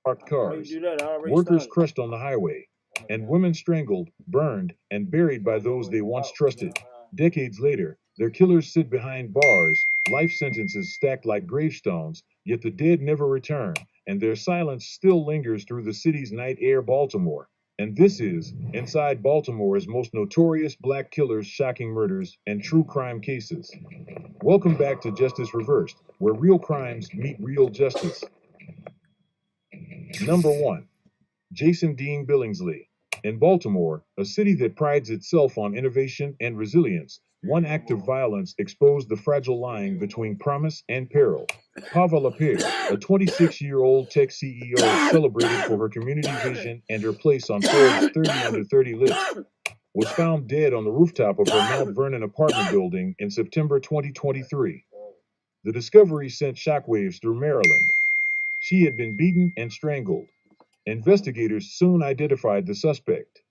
parked Why you cars, do that? I already workers started. crushed on the highway, and women strangled, burned, and buried by those they once trusted. Decades later, their killers sit behind bars, life sentences stacked like gravestones, yet the dead never return, and their silence still lingers through the city's night air, Baltimore. And this is Inside Baltimore's most notorious black killers, shocking murders, and true crime cases. Welcome back to Justice Reversed, where real crimes meet real justice. Number 1. Jason Dean Billingsley. In Baltimore, a city that prides itself on innovation and resilience, one act of violence exposed the fragile line between promise and peril. Pava Lapierre, a 26-year-old tech CEO celebrated for her community vision and her place on Forbes 30 Under 30 list, was found dead on the rooftop of her Mount Vernon apartment building in September 2023. The discovery sent shockwaves through Maryland. She had been beaten and strangled. Investigators soon identified the suspect,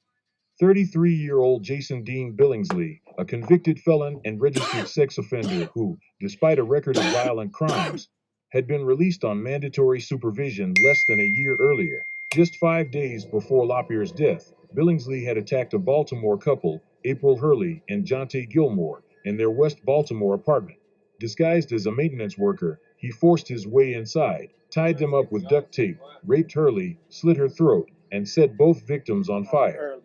33-year-old Jason Dean Billingsley, a convicted felon and registered sex offender who, despite a record of violent crimes, had been released on mandatory supervision less than a year earlier. Just 5 days before Lapierre's death, Billingsley had attacked a Baltimore couple, April Hurley and Jonte Gilmore, in their West Baltimore apartment. Disguised as a maintenance worker, he forced his way inside, tied them up with duct tape, raped Hurley, slit her throat, and set both victims on fire.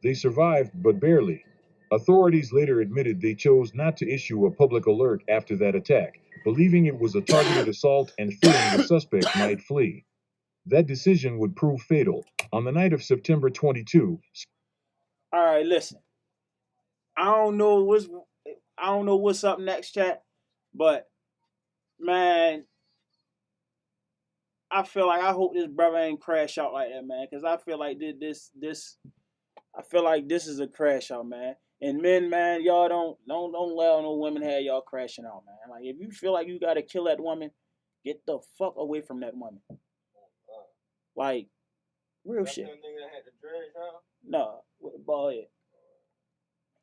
They survived, but barely. Authorities later admitted they chose not to issue a public alert after that attack, believing it was a targeted assault and fearing the suspect might flee. That decision would prove fatal. On the night of September 22, All right, listen. I don't know what's I don't know what's up next, chat, but man, I feel like I hope this brother ain't crash out like that, man, because I feel like I feel like this is a crash out, man. And men, man, y'all don't allow no women have y'all crashing out, man. Like if you feel like you gotta kill that woman, get the fuck away from that woman. Like real shit. No, with the ball head.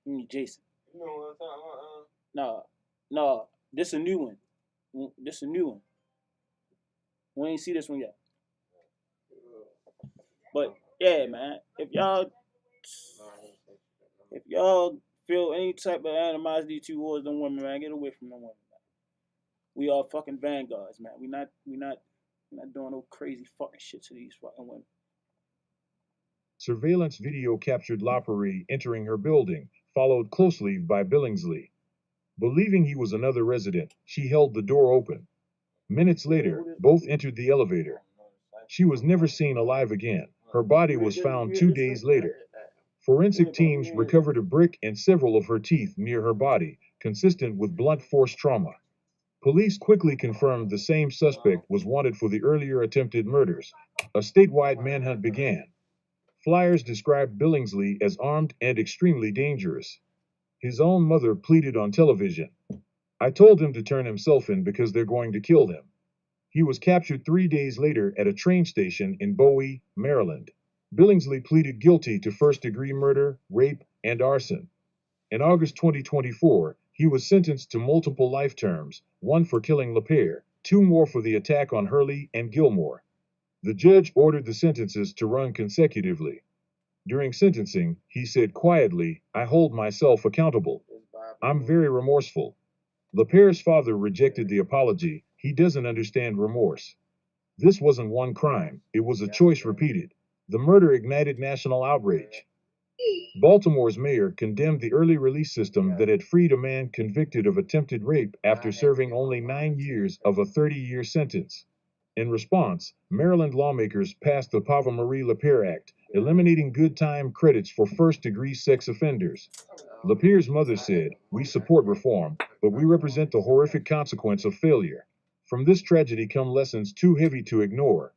You need Jason. You know what I'm talking about? No, no, this a new one. This a new one. We ain't see this one yet. But yeah, man, if y'all feel any type of animosity towards them women, man, get away from them women. Man. We are fucking vanguards, man. We not doing no crazy fucking shit to these fucking women. surveillance video captured Lapierre entering her building, followed closely by Billingsley. Believing he was another resident, she held the door open. Minutes later, both entered the elevator. She was never seen alive again. Her body was found 2 days later. Forensic teams recovered a brick and several of her teeth near her body, consistent with blunt force trauma. Police quickly confirmed the same suspect was wanted for the earlier attempted murders. A statewide manhunt began. Flyers described Billingsley as armed and extremely dangerous. His own mother pleaded on television. I told him to turn himself in because they're going to kill him. He was captured 3 days later at a train station in Bowie, Maryland. Billingsley pleaded guilty to first degree murder, rape, and arson. In August 2024, he was sentenced to multiple life terms, one for killing Lapierre, two more for the attack on Hurley and Gilmore. The judge ordered the sentences to run consecutively. During sentencing, he said quietly, I hold myself accountable. I'm very remorseful. Lapierre's father rejected the apology. He doesn't understand remorse. This wasn't one crime, it was a choice repeated. The murder ignited national outrage. Baltimore's mayor condemned the early release system that had freed a man convicted of attempted rape after serving only 9 years of a 30-year sentence. In response, Maryland lawmakers passed the Pava Marie Lapierre Act, eliminating good time credits for first degree sex offenders. Lapierre's mother said, we support reform, but we represent the horrific consequence of failure. From this tragedy come lessons too heavy to ignore.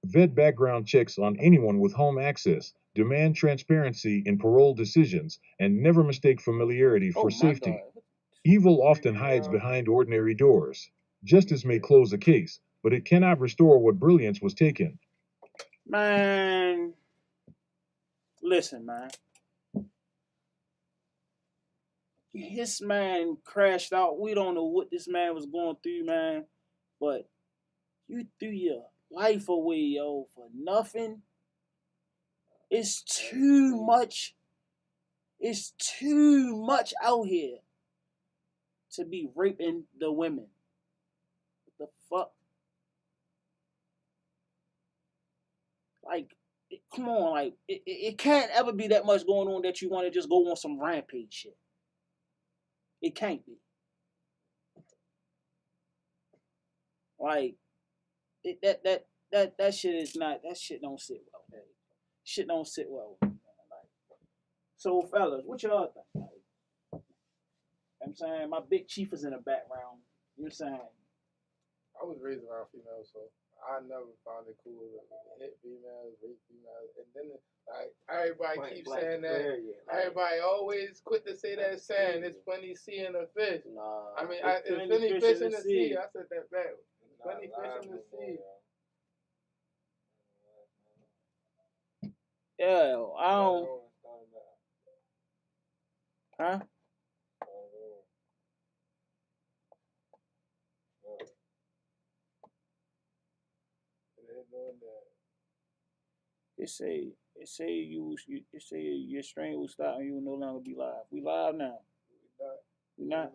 Vet background checks on anyone with home access, demand transparency in parole decisions, and never mistake familiarity for safety. Evil often hides behind ordinary doors. Justice may close a case, but it cannot restore what brilliance was taken. Man, listen, man. This man crashed out. We don't know what this man was going through, man. But you threw your life away, yo, for nothing. It's too much. It's too much out here to be raping the women. What the fuck? Like, come on, like, it can't ever be that much going on that you want to just go on some rampage shit. It can't be. Like, that shit is not, that shit don't sit well. Man. Shit don't sit well with me, man. Like, so fellas, what y'all think? Like, you know what I'm saying? My big chief is in the background. You know what I'm saying? I was raised around females, so I never found it cool to hit females, rape females, and then like everybody keeps saying that. Everybody always quit to say that saying. There's plenty sea in the fish. Nah, I mean, there's plenty fish in the sea. I said that back. Plenty fish in the sea. Yeah, I don't. Huh? It say your strain will stop and you will no longer be live. We live now. We not.